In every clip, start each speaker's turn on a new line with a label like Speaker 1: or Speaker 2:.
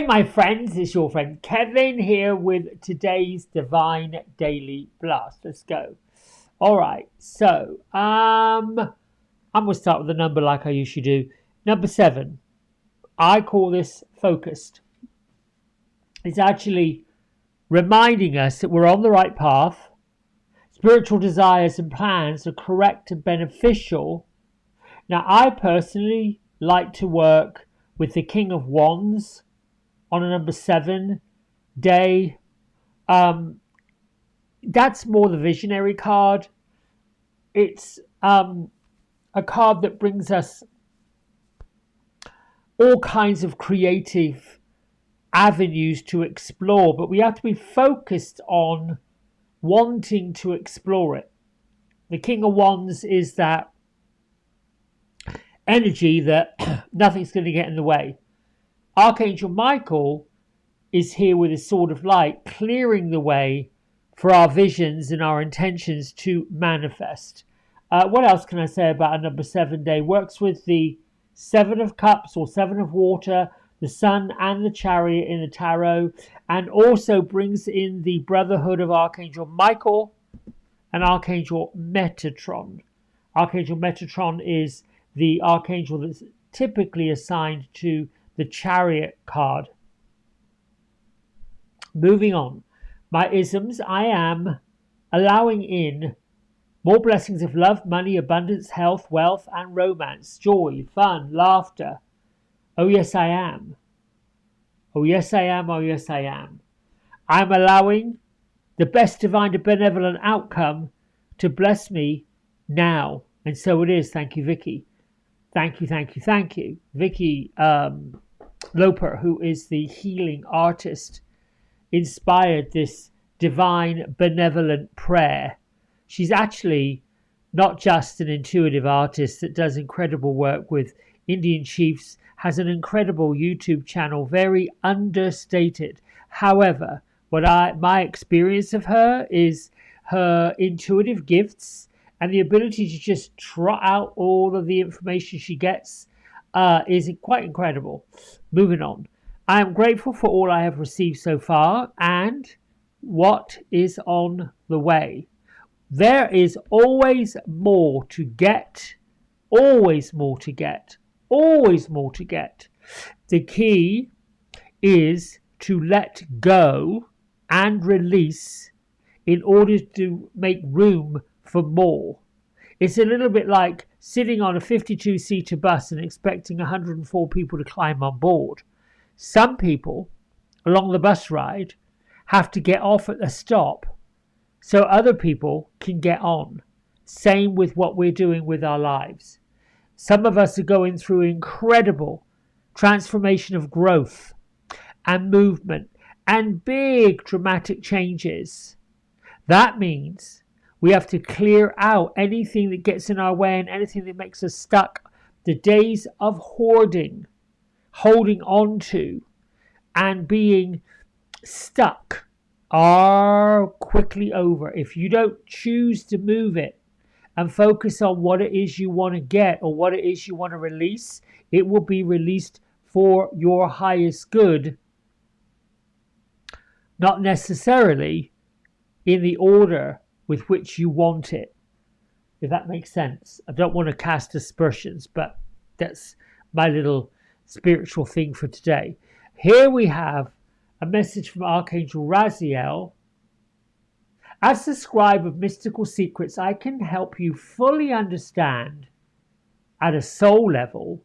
Speaker 1: my friends, it's your friend Kevin here with today's Divine Daily Blast. Let's go. All right, so I'm going to start with a number like I usually do. Number 7. I call this focused. It's actually reminding us that we're on the right path. Spiritual desires and plans are correct and beneficial. Now, I personally like to work with the King of Wands on a number 7 day. That's more the visionary card. It's a card that brings us all kinds of creative avenues to explore, but we have to be focused on wanting to explore it. The King of Wands is that energy that nothing's going to get in the way. Archangel Michael is here with his sword of light, clearing the way for our visions and our intentions to manifest. What else can I say about a number 7 day? Works with the 7 of Cups or 7 of Water, the Sun and the Chariot in the Tarot, and also brings in the brotherhood of Archangel Michael and Archangel Metatron. Archangel Metatron is the archangel that's typically assigned to the Chariot card. Moving on. My isms: I am allowing in more blessings of love, money, abundance, health, wealth, and romance, joy, fun, laughter. Oh yes, I am. Oh yes, I am. Oh yes, I am. I'm allowing the best divine and benevolent outcome to bless me now. And so it is. Thank you, Vicky. Thank you, thank you, thank you. Vicky Loper, who is the healing artist, inspired this divine benevolent prayer. She's actually not just an intuitive artist that does incredible work with Indian chiefs, has an incredible YouTube channel, very understated. However, my experience of her is her intuitive gifts and the ability to just trot out all of the information she gets is quite incredible. Moving on. I am grateful for all I have received so far and what is on the way. There is always more to get, always more to get, always more to get. The key is to let go and release in order to make room for more. It's a little bit like sitting on a 52-seater bus and expecting 104 people to climb on board. Some people along the bus ride have to get off at the stop so other people can get on. Same with what we're doing with our lives. Some of us are going through incredible transformation of growth and movement and big dramatic changes. That means we have to clear out anything that gets in our way and anything that makes us stuck. The days of hoarding, holding on to, and being stuck are quickly over. If you don't choose to move it and focus on what it is you want to get or what it is you want to release, it will be released for your highest good, not necessarily in the order with which you want it, if that makes sense. I don't want to cast aspersions, but that's my little spiritual thing for today. Here we have a message from Archangel Raziel. As the scribe of mystical secrets, I can help you fully understand at a soul level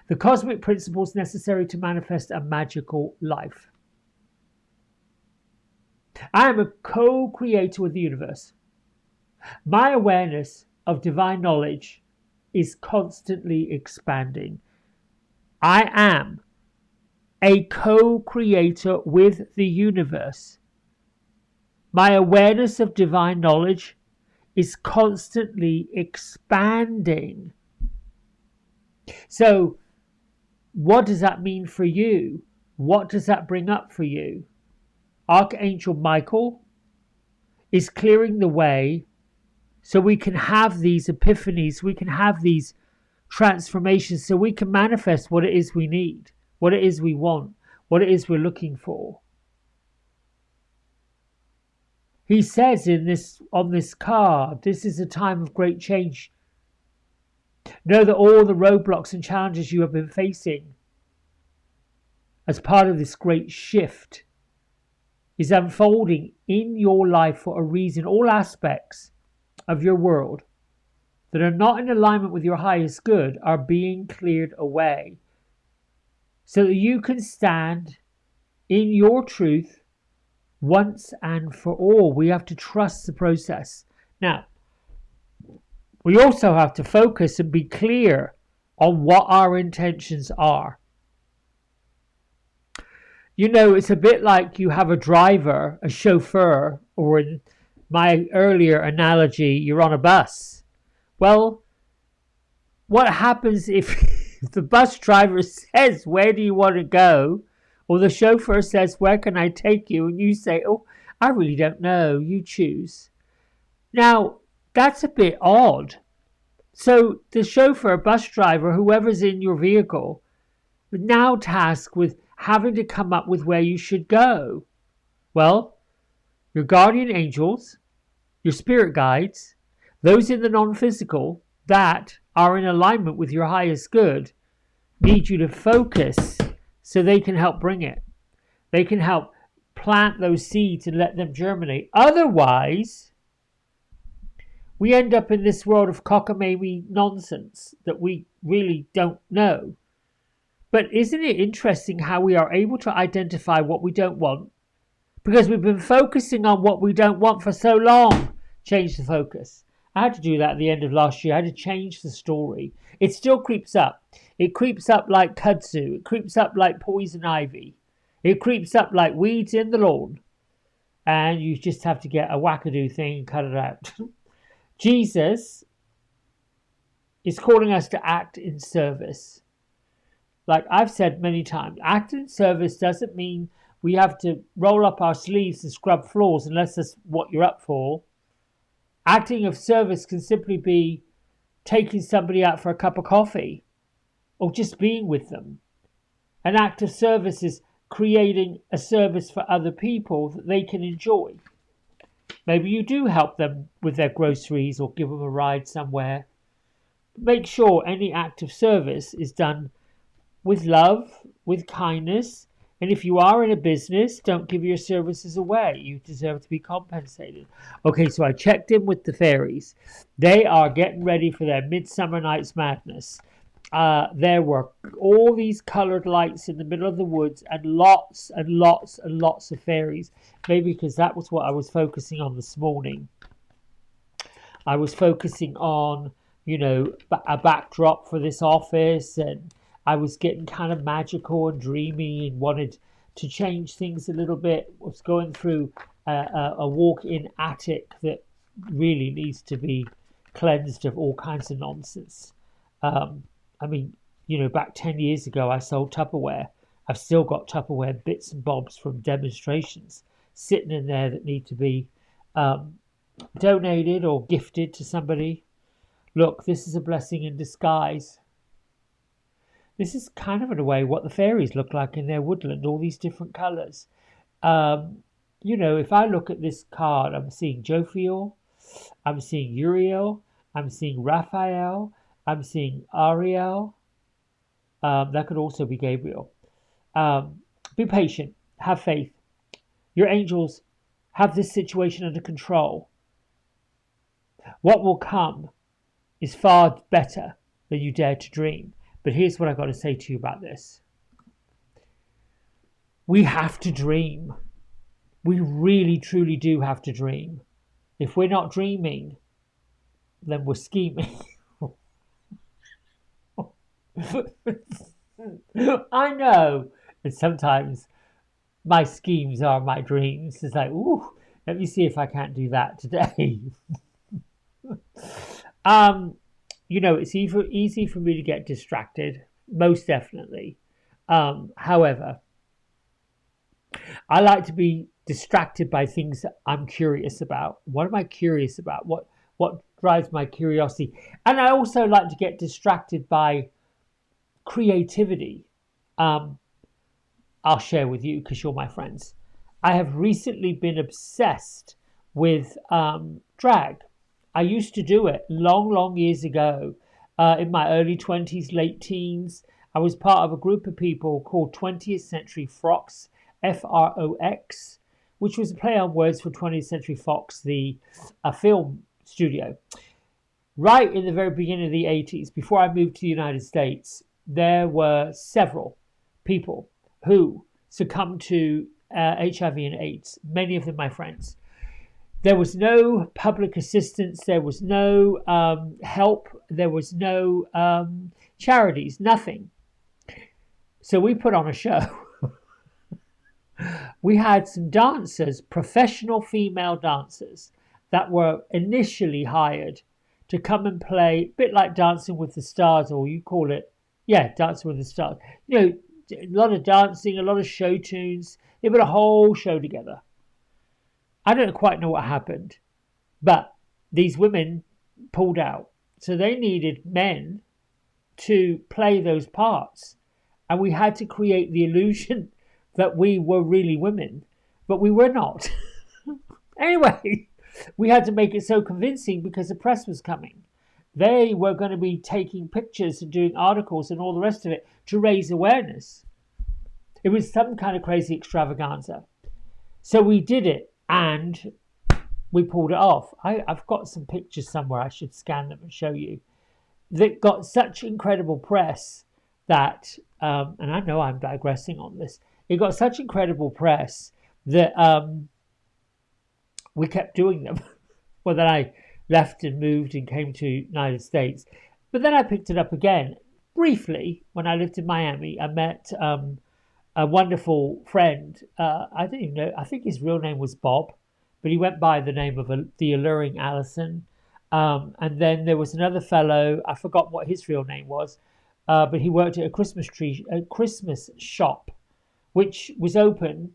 Speaker 1: the cosmic principles necessary to manifest a magical life. I am a co-creator with the universe. My awareness of divine knowledge is constantly expanding. I am a co-creator with the universe. My awareness of divine knowledge is constantly expanding. So, what does that mean for you? What does that bring up for you? Archangel Michael is clearing the way so we can have these epiphanies, we can have these transformations, so we can manifest what it is we need, what it is we want, what it is we're looking for. He says in this on this card, this is a time of great change. Know that all the roadblocks and challenges you have been facing as part of this great shift is unfolding in your life for a reason. All aspects of your world that are not in alignment with your highest good are being cleared away so that you can stand in your truth once and for all. We have to trust the process. Now, we also have to focus and be clear on what our intentions are. You know, it's a bit like you have a driver, a chauffeur, or in my earlier analogy, you're on a bus. Well, what happens if the bus driver says, where do you want to go? Or the chauffeur says, where can I take you? And you say, oh, I really don't know. You choose. Now, that's a bit odd. So the chauffeur, bus driver, whoever's in your vehicle, is now tasked with having to come up with where you should go. Well, your guardian angels, your spirit guides, those in the non-physical that are in alignment with your highest good, need you to focus so they can help bring it. They can help plant those seeds and let them germinate. Otherwise, we end up in this world of cockamamie nonsense that we really don't know. But isn't it interesting how we are able to identify what we don't want? Because we've been focusing on what we don't want for so long. Change the focus. I had to do that at the end of last year. I had to change the story. It still creeps up. It creeps up like kudzu. It creeps up like poison ivy. It creeps up like weeds in the lawn. And you just have to get a wackadoo thing and cut it out. Jesus is calling us to act in service. Like I've said many times, act in service doesn't mean we have to roll up our sleeves and scrub floors unless that's what you're up for. Acting of service can simply be taking somebody out for a cup of coffee or just being with them. An act of service is creating a service for other people that they can enjoy. Maybe you do help them with their groceries or give them a ride somewhere. Make sure any act of service is done with love, with kindness, and if you are in a business, don't give your services away. You deserve to be compensated. Okay, so I checked in with the fairies. They are getting ready for their Midsummer Night's Madness. There were all these coloured lights in the middle of the woods and lots and lots and lots of fairies. Maybe because that was what I was focusing on this morning. I was focusing on, you know, a backdrop for this office, and I was getting kind of magical and dreamy and wanted to change things a little bit. I was going through a walk-in attic that really needs to be cleansed of all kinds of nonsense. I mean, you know, back 10 years ago, I sold Tupperware. I've still got Tupperware bits and bobs from demonstrations sitting in there that need to be donated or gifted to somebody. Look, this is a blessing in disguise. This is kind of, in a way, what the fairies look like in their woodland, all these different colours. You know, if I look at this card, I'm seeing Jophiel, I'm seeing Uriel, I'm seeing Raphael, I'm seeing Ariel. That could also be Gabriel. Be patient. Have faith. Your angels have this situation under control. What will come is far better than you dare to dream. But here's what I've got to say to you about this. We have to dream. We really, truly do have to dream. If we're not dreaming, then we're scheming. I know. And sometimes my schemes are my dreams. It's like, ooh, let me see if I can't do that today. You know, it's easy for me to get distracted, most definitely. However, I like to be distracted by things that I'm curious about. What am I curious about? What drives my curiosity? And I also like to get distracted by creativity. I'll share with you because you're my friends. I have recently been obsessed with drag. I used to do it long, long years ago, in my early 20s, late teens. I was part of a group of people called 20th Century Fox, FROX, which was a play on words for 20th Century Fox, the film studio. Right in the very beginning of the 80s, before I moved to the United States, there were several people who succumbed to HIV and AIDS, many of them my friends. There was no public assistance, there was no help, there was no charities, nothing. So we put on a show. We had some dancers, professional female dancers, that were initially hired to come and play, a bit like Dancing with the Stars, or you call it, yeah, Dancing with the Stars. You know, a lot of dancing, a lot of show tunes. They put a whole show together. I don't quite know what happened, but these women pulled out. So they needed men to play those parts. And we had to create the illusion that we were really women, but we were not. Anyway, we had to make it so convincing because the press was coming. They were going to be taking pictures and doing articles and all the rest of it to raise awareness. It was some kind of crazy extravaganza. So we did it and we pulled it off. I've got some pictures somewhere. I should scan them and show you. That got such incredible press that, and I know I'm digressing on this, it got such incredible press that we kept doing them. Well, then I left and moved and came to the United States. But then I picked it up again. Briefly, when I lived in Miami, I met a wonderful friend. I don't even know, I think his real name was Bob, but he went by the name of the Alluring Allison. And then there was another fellow, I forgot what his real name was, but he worked at a Christmas shop, which was open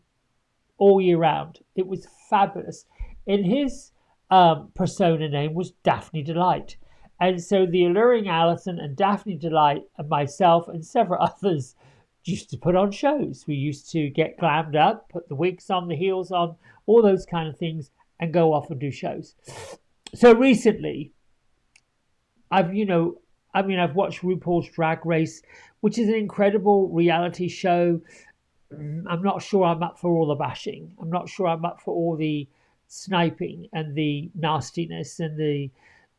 Speaker 1: all year round. It was fabulous. And his persona name was Daphne Delight. And so the Alluring Allison and Daphne Delight and myself and several others used to put on shows. We used to get glammed up, put the wigs on, the heels on, all those kind of things, and go off and do shows. So recently, I've watched RuPaul's Drag Race, which is an incredible reality show. I'm not sure I'm up for all the bashing. I'm not sure I'm up for all the sniping and the nastiness and the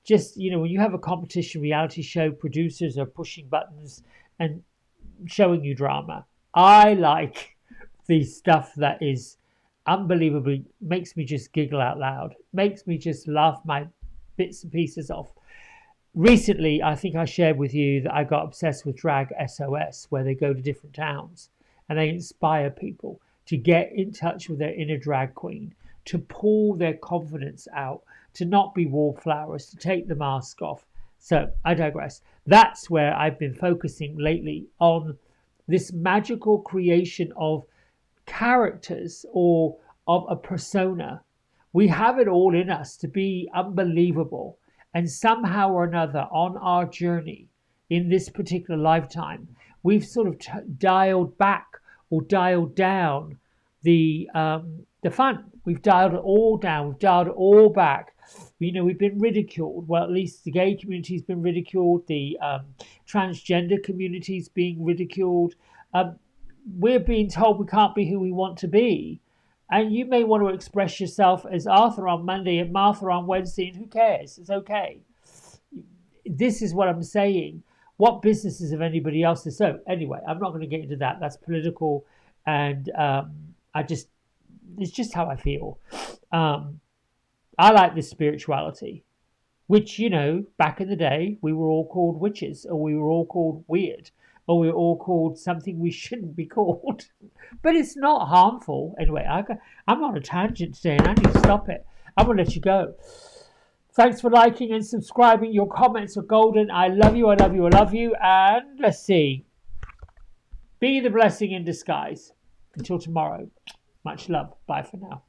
Speaker 1: just, when you have a competition reality show, producers are pushing buttons and showing you drama. I like the stuff that is unbelievably, makes me just giggle out loud, makes me just laugh my bits and pieces off. Recently, I think I shared with you that I got obsessed with Drag SOS, where they go to different towns and they inspire people to get in touch with their inner drag queen, to pull their confidence out, to not be wallflowers, to take the mask off. So I digress. That's where I've been focusing lately, on this magical creation of characters or of a persona. We have it all in us to be unbelievable. And somehow or another on our journey in this particular lifetime, we've sort of dialed back or dialed down the fun. We've dialed it all down. We've dialed it all back. We've been ridiculed. Well, at least the gay community's been ridiculed. The transgender community's being ridiculed. We're being told we can't be who we want to be. And you may want to express yourself as Arthur on Monday and Martha on Wednesday, and who cares? It's okay. This is what I'm saying. What business is of anybody else's? So anyway, I'm not going to get into that. That's political, and it's just how I feel. I like this spirituality, which, back in the day, we were all called witches, or we were all called weird, or we were all called something we shouldn't be called. But it's not harmful. Anyway, I'm on a tangent today and I need to stop it. I'm going to let you go. Thanks for liking and subscribing. Your comments are golden. I love you, I love you, I love you. And let's see. Be the blessing in disguise. Until tomorrow. Much love. Bye for now.